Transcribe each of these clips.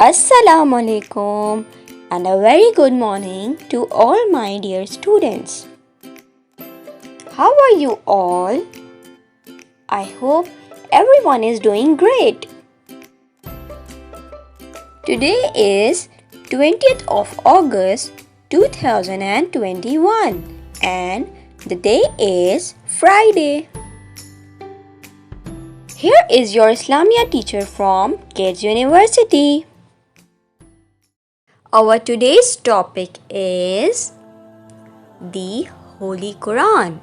Assalamu alaikum and a very good morning to all my dear students. How are you all? I hope everyone is doing great. Today is 20th of August 2021 and the day is Friday. Here is your Islamia teacher from Kids University. Our today's topic is the Holy Quran.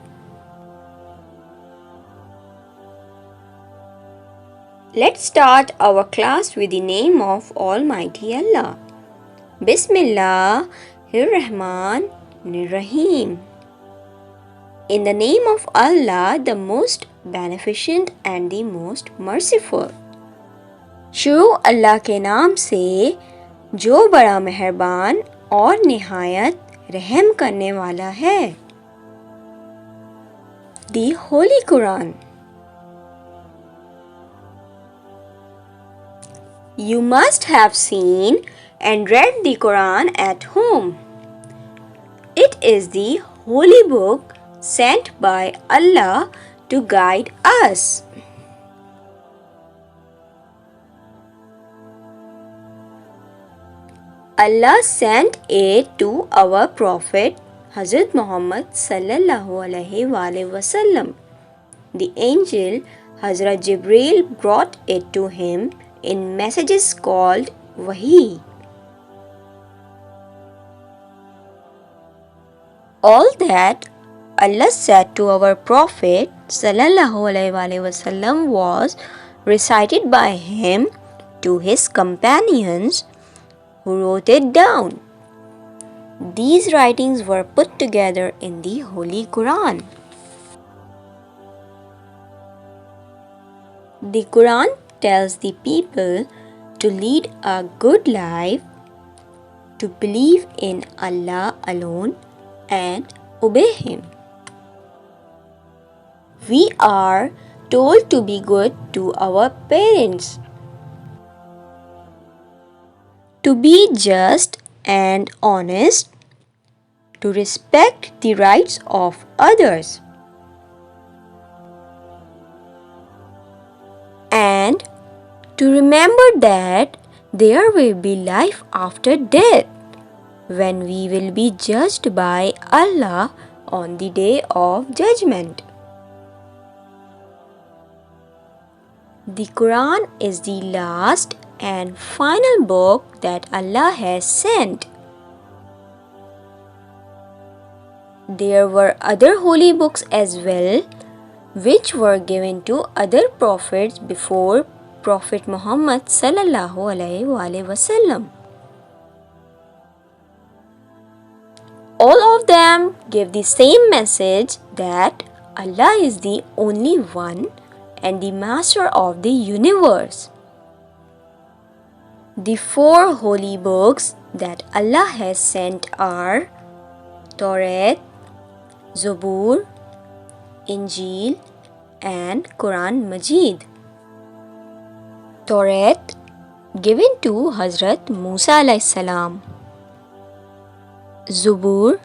Let's start our class with the name of Almighty Allah. Bismillahirrahmanirrahim. In the name of Allah, the most beneficent and the most merciful. شروع اللہ کے نام سے جو بڑا مہربان اور نہایت رحم کرنے والا ہے. The Holy Quran. You must have seen and read the Quran at home. It is the holy book sent by Allah to guide us. Allah sent it to our Prophet Hazrat Muhammad sallallahu alaihi wasallam. The angel Hazrat Jibreel brought it to him in messages called Wahi. All that Allah said to our Prophet sallallahu alaihi wasallam was recited by him to his companions who wrote it down. These writings were put together in the Holy Quran. The Quran tells the people to lead a good life, to believe in Allah alone and obey Him. We are told to be good to our parents, to be just and honest, to respect the rights of others, and to remember that there will be life after death, when we will be judged by Allah on the day of judgment. The Quran is the last and final book that Allah has sent. There were other holy books as well, which were given to other prophets before Prophet Muhammad sallallahu alaihi wasallam. All of them give the same message that Allah is the only one and the master of the universe. The four holy books that Allah has sent are Torah, Zabur, Injil and Quran Majid. Torah given to Hazrat Musa alayhi salam. Zabur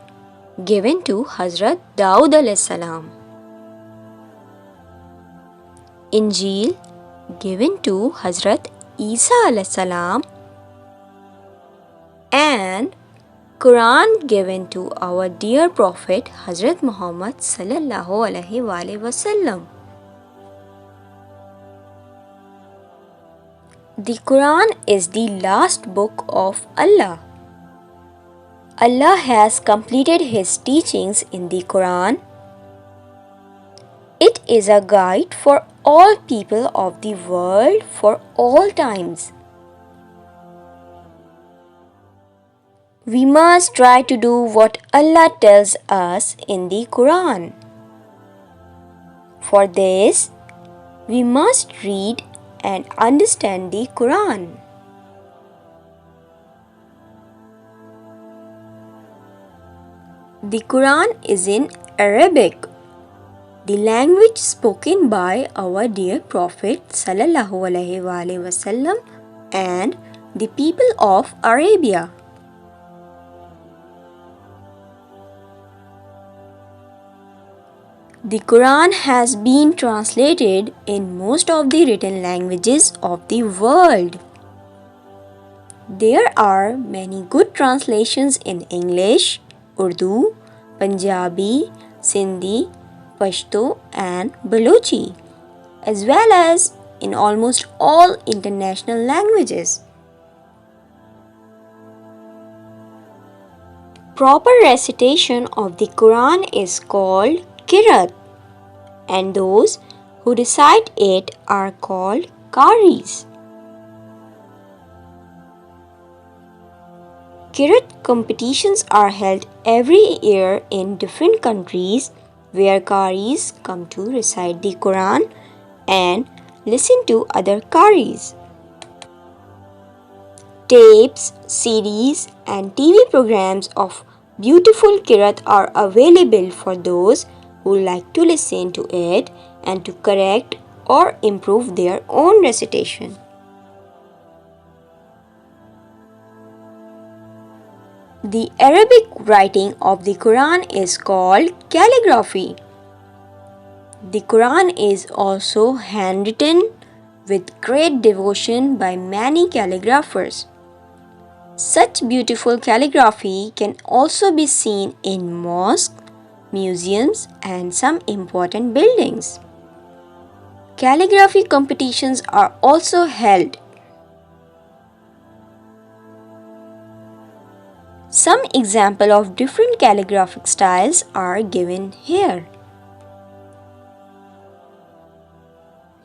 given to Hazrat Daud alayhi salam. Injil given to Hazrat Isa alayhi salam, and Quran given to our dear Prophet Hazrat Muhammad sallallahu alaihi wasallam. The Quran is the last book of Allah. Allah has completed His teachings in the Quran. It is a guide for all people of the world for all times. We must try to do what Allah tells us in the Quran. For this, we must read and understand the Quran. The Quran is in Arabic, the language spoken by our dear Prophet sallallahu alaihi wasallam, and the people of Arabia. The Quran has been translated in most of the written languages of the world. There are many good translations in English, Urdu, Punjabi, Sindhi, Pashto, and Balochi, as well as in almost all international languages. Proper recitation of the Quran is called Qiraat, and those who recite it are called Qaris. Qiraat competitions are held every year in different countries where Qaris come to recite the Quran and listen to other Qaris. Tapes, CDs, and TV programs of beautiful Qiraat are available for those who like to listen to it and to correct or improve their own recitation. The Arabic writing of the Quran is called calligraphy. The Quran is also handwritten with great devotion by many calligraphers. Such beautiful calligraphy can also be seen in mosques, museums, and some important buildings. Calligraphy competitions are also held. Some examples of different calligraphic styles are given here.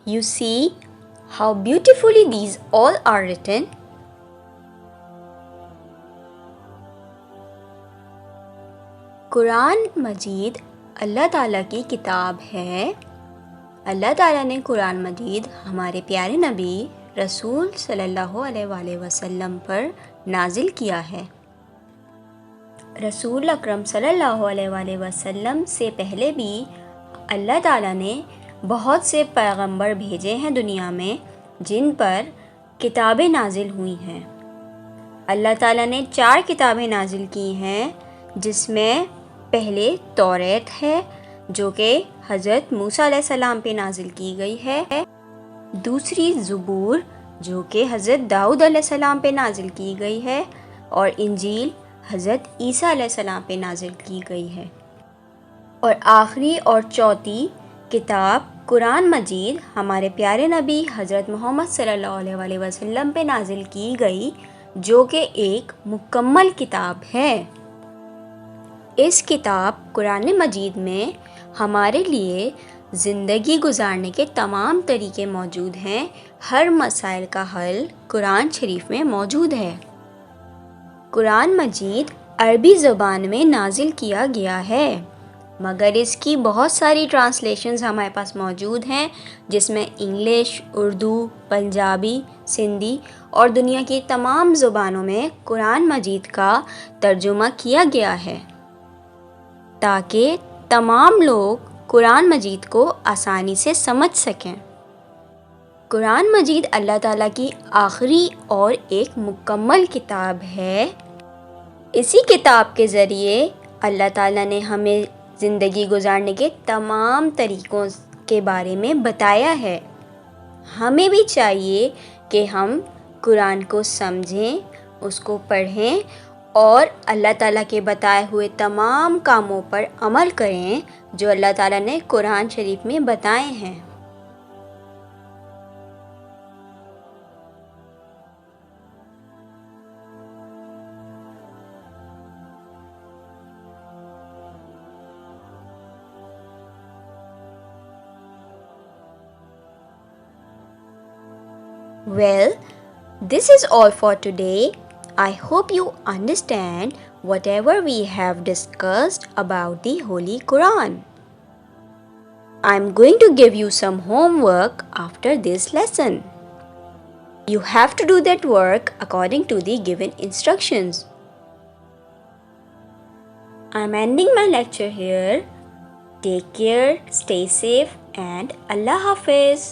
You see how beautifully these all are written. قرآن مجید اللہ تعالیٰ کی کتاب ہے۔ اللہ تعالیٰ نے قرآن مجید ہمارے پیارے نبی رسول صلی اللہ علیہ وآلہ وسلم پر نازل کیا ہے۔ رسول اکرم صلی اللہ علیہ وآلہ وسلم سے پہلے بھی اللہ تعالیٰ نے بہت سے پیغمبر بھیجے ہیں دنیا میں جن پر کتابیں نازل ہوئی ہیں۔ اللہ تعالیٰ نے 4 کتابیں نازل کی ہیں، جس میں پہلے توریت ہے جو کہ حضرت موسیٰ علیہ السلام پہ نازل کی گئی ہے، دوسری زبور جو کہ حضرت داؤد علیہ السلام پہ نازل کی گئی ہے، اور انجیل حضرت عیسیٰ علیہ السلام پہ نازل کی گئی ہے، اور آخری اور چوتھی کتاب قرآن مجید ہمارے پیارے نبی حضرت محمد صلی اللہ علیہ وآلہ وسلم پہ نازل کی گئی، جو کہ ایک مکمل کتاب ہے۔ اس کتاب قرآن مجید میں ہمارے لیے زندگی گزارنے کے تمام طریقے موجود ہیں، ہر مسائل کا حل قرآن شریف میں موجود ہے۔ قرآن مجید عربی زبان میں نازل کیا گیا ہے، مگر اس کی بہت ساری ٹرانسلیشنز ہمارے پاس موجود ہیں، جس میں انگلش، اردو، پنجابی، سندھی اور دنیا کی تمام زبانوں میں قرآن مجید کا ترجمہ کیا گیا ہے، تاکہ تمام لوگ قرآن مجید کو آسانی سے سمجھ سکیں۔ قرآن مجید اللہ تعالیٰ کی آخری اور ایک مکمل کتاب ہے۔ اسی کتاب کے ذریعے اللہ تعالیٰ نے ہمیں زندگی گزارنے کے تمام طریقوں کے بارے میں بتایا ہے۔ ہمیں بھی چاہیے کہ ہم قرآن کو سمجھیں، اس کو پڑھیں اور اللہ تعالیٰ کے بتائے ہوئے تمام کاموں پر عمل کریں جو اللہ تعالیٰ نے قرآن شریف میں بتائے ہیں۔ Well, this is all for today. I hope you understand whatever we have discussed about the Holy Quran. I'm going to give you some homework after this lesson. You have to do that work according to the given instructions. I'm ending my lecture here. Take care, stay safe, and Allah Hafiz.